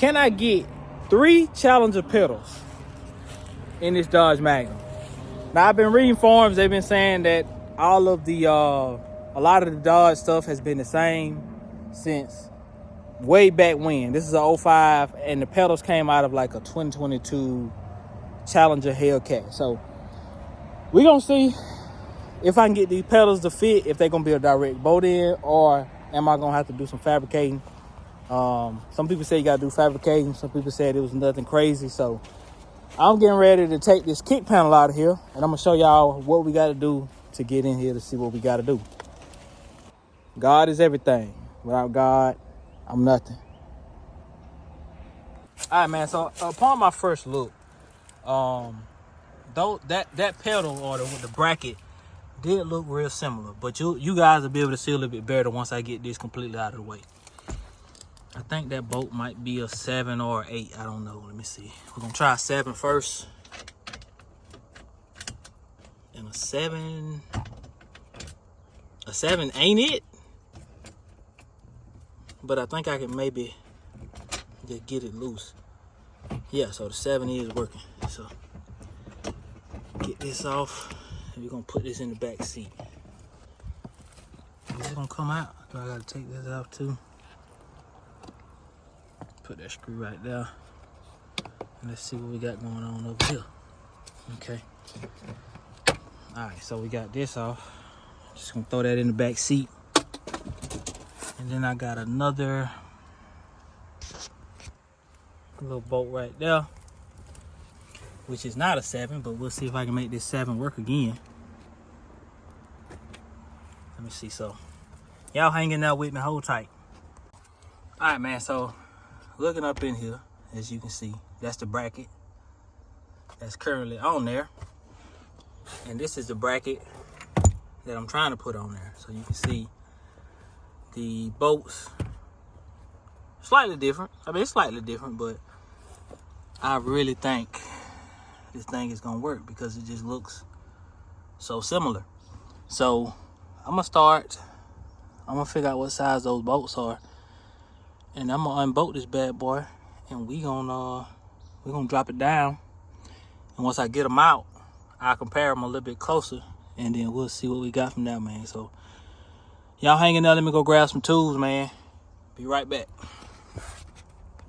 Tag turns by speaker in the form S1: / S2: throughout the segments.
S1: can I get 3 Challenger pedals in this Dodge Magnum? Now, I've been reading forums. They've been saying that all of the, a lot of the Dodge stuff has been the same since way back when. This is a 05, and the pedals came out of like a 2022 Challenger Hellcat. So we're gonna see if I can get these pedals to fit, if they're gonna be a direct bolt in, or am I gonna have to do some fabricating. Some people say you gotta do fabricating. Some people said it was nothing crazy. So I'm getting ready to take this kick panel out of here, and I'm gonna show y'all what we gotta do to get in here to see what we gotta do. God is everything. Without God, I'm nothing. All right, man. So upon my first look, though that pedal or the bracket did look real similar, but you guys will be able to see a little bit better once I get this completely out of the way. I think that bolt might be a 7 or 8. I don't know. Let me see. We're gonna try a 7 first. And a 7 ain't it? But I think I can maybe just get it loose. Yeah, so the 7 is working. So get this off, and we're gonna put this in the back seat. Is it gonna come out? I gotta take this off too. Put that screw right there. And let's see what we got going on over here. Okay. Alright, so we got this off. Just gonna throw that in the back seat. And then I got another little bolt right there, which is not a 7, but we'll see if I can make this 7 work again. Let me see. So y'all hanging out with me, hold tight. All right, man. So looking up in here, as you can see, that's the bracket that's currently on there, and this is the bracket that I'm trying to put on there. So you can see the bolts slightly different. I mean, it's slightly different, but I really think this thing is gonna work because it just looks so similar. So I'm gonna figure out what size those bolts are, and I'm gonna unbolt this bad boy, and we're gonna drop it down. And once I get them out, I'll compare them a little bit closer, and then we'll see what we got from there, man. So y'all hanging there, let me go grab some tools, man. Be right back.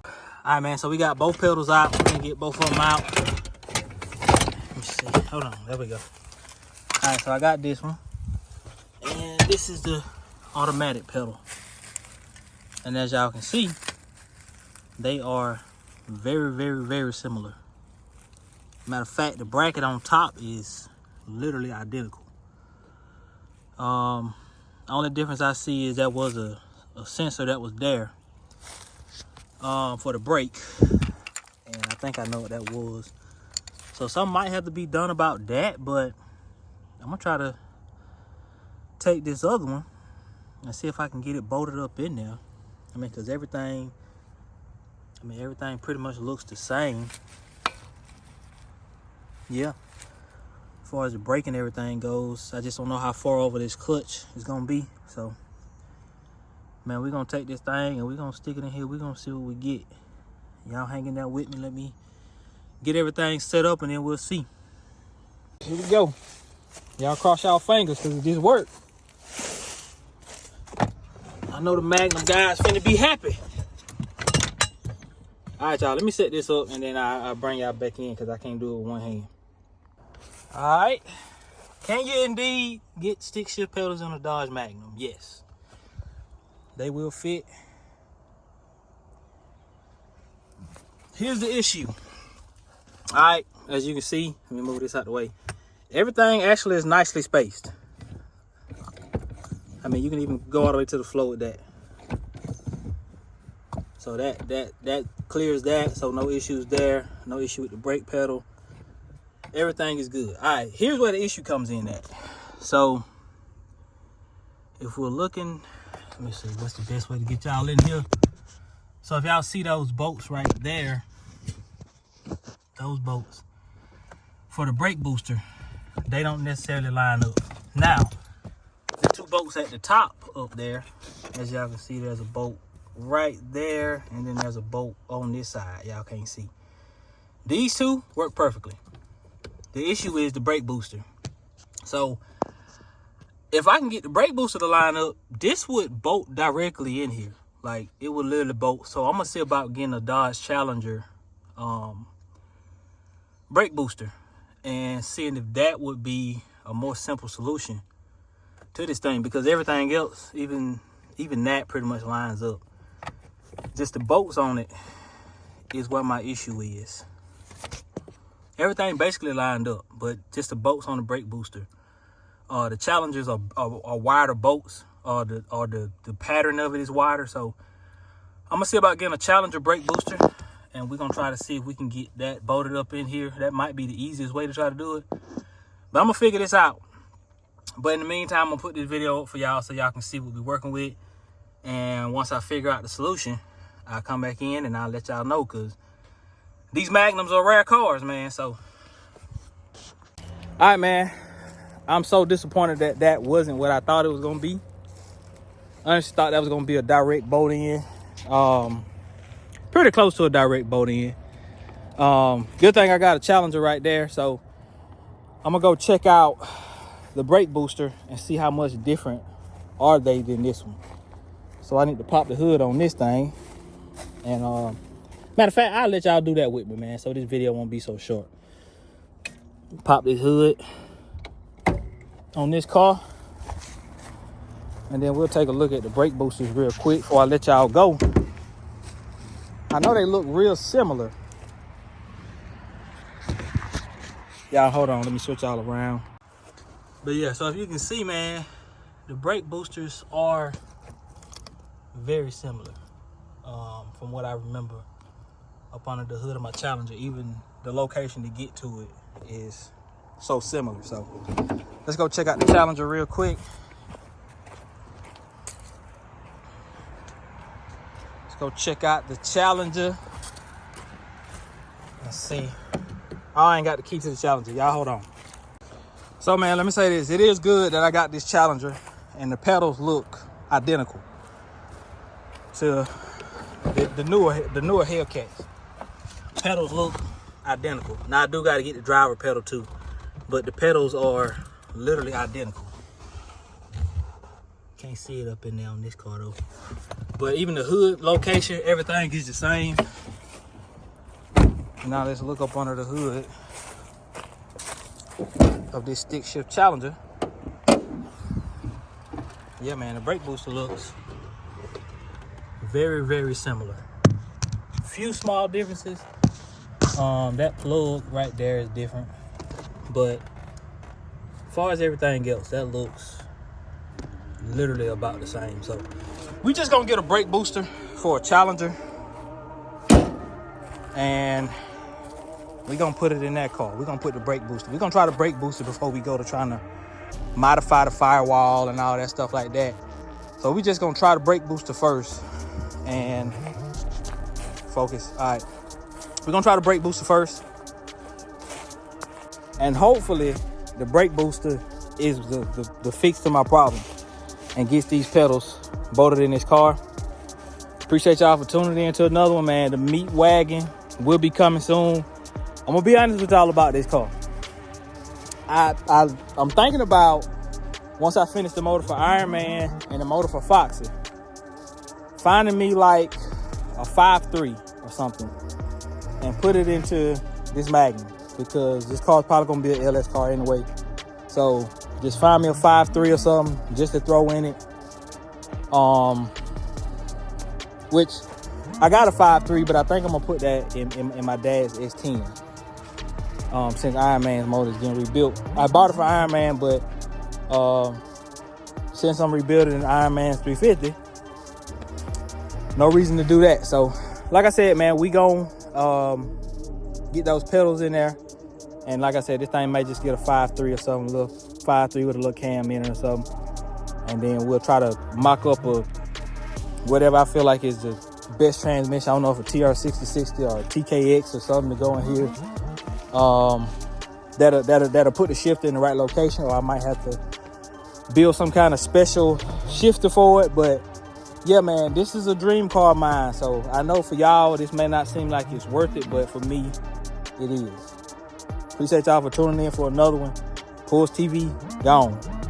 S1: All right, man, so we got both pedals out. We're gonna get both of them out. Let me see, hold on, there we go. All right, so I got this one, and this is the automatic pedal. And as y'all can see, they are very, very, very similar. Matter of fact, the bracket on top is literally identical. The only difference I see is that was a sensor that was there for the brake, and I think I know what that was. So something might have to be done about that, but I'm gonna try to take this other one and see if I can get it bolted up in there. I mean, because everything pretty much looks the same. Yeah, as far as the brake and everything goes, I just don't know how far over this clutch is gonna be. So man, we're gonna take this thing and we're gonna stick it in here. We're gonna see what we get. Y'all hanging out with me. Let me get everything set up, and then we'll see. Here we go. Y'all cross y'all fingers because it just worked. I know the Magnum guys finna be happy. All right, y'all, let me set this up, and then I'll bring y'all back in because I can't do it with one hand. All right. Can you indeed get stick shift pedals on a Dodge Magnum? Yes. They will fit. Here's the issue. All right, as you can see, let me move this out the way. Everything actually is nicely spaced. I mean, you can even go all the way to the floor with that. So that clears that, so no issues there. No issue with the brake pedal. Everything is good. All right, here's where the issue comes in at. So if we're looking, let me see, what's the best way to get y'all in here? So if y'all see those bolts right there, those bolts for the brake booster, they don't necessarily line up. Now, the two bolts at the top up there, as y'all can see, there's a bolt right there, and then there's a bolt on this side. Y'all can't see. These two work perfectly. The issue is the brake booster. So if I can get the brake booster to line up, this would bolt directly in here. Like, it would literally bolt. So I'm gonna see about getting a Dodge Challenger brake booster and seeing if that would be a more simple solution to this thing, because everything else, even that pretty much lines up. Just the bolts on it is what my issue is. Everything basically lined up, but just the bolts on the brake booster. The Challengers are wider bolts, the pattern of it is wider. So I'm gonna see about getting a Challenger brake booster, and we're gonna try to see if we can get that bolted up in here. That might be the easiest way to try to do it, but I'm gonna figure this out. But in the meantime, I'm gonna put this video up for y'all so y'all can see what we're working with. And once I figure out the solution, I'll come back in and I'll let y'all know, because these Magnums are rare cars, man. So, all right, man. I'm so disappointed that that wasn't what I thought it was gonna be. I honestly thought that was gonna be a direct bolt in. Pretty close to a direct bolt in. Good thing I got a Challenger right there. So I'm gonna go check out the brake booster and see how much different are they than this one. So I need to pop the hood on this thing. And matter of fact, I'll let y'all do that with me, man, so this video won't be so short. Pop this hood on this car, and then we'll take a look at the brake boosters real quick before I let y'all go. I know they look real similar. Y'all hold on, let me switch y'all around. But yeah, so if you can see, man, the brake boosters are very similar from what I remember up under the hood of my Challenger. Even the location to get to it is so similar. So let's go check out the Challenger real quick. Let's go check out the Challenger. Let's see. I ain't got the key to the Challenger. Y'all hold on. So, man, let me say this. It is good that I got this Challenger and the pedals look identical to the newer Hellcats. Pedals look identical. Now I do got to get the driver pedal too, but the pedals are literally identical. Can't see it up in there on this car though. But even the hood location, everything is the same. Now let's look up under the hood of this stick shift Challenger. Yeah, man, the brake booster looks very, very similar. Few small differences. That plug right there is different, but as far as everything else, that looks literally about the same. So we just gonna get a brake booster for a Challenger, and we gonna put it in that car. We're gonna put the brake booster. We're gonna try the brake booster before we go to trying to modify the firewall and all that stuff like that. So we just gonna try the brake booster first and focus. All right, we're gonna try the brake booster first, and hopefully the brake booster is the fix to my problem and gets these pedals bolted in this car. Appreciate y'all for tuning in to another one, man. The meat wagon will be coming soon. I'm gonna be honest with y'all about this car. I'm thinking about, once I finish the motor for Iron Man and the motor for Foxy, finding me like a 5.3 or something and put it into this Magnum, because this car's probably gonna be an LS car anyway. So just find me a 5.3 or something just to throw in it. Which I got a 5.3, but I think I'm gonna put that in my dad's S10. Since Iron Man's motor is getting rebuilt. I bought it for Iron Man, but since I'm rebuilding Iron Man's 350, no reason to do that. So like I said, man, we gon' get those pedals in there, and like I said, this thing may just get a 5.3 or something, a little 5.3 with a little cam in it or something, and then we'll try to mock up a whatever I feel like is the best transmission. I don't know if a TR6060 or a TKX or something to go in here. That'll put the shifter in the right location, or I might have to build some kind of special shifter for it. But yeah, man, this is a dream car of mine. So I know for y'all, this may not seem like it's worth it, but for me, it is. Appreciate y'all for tuning in for another one. PullsTv, gone.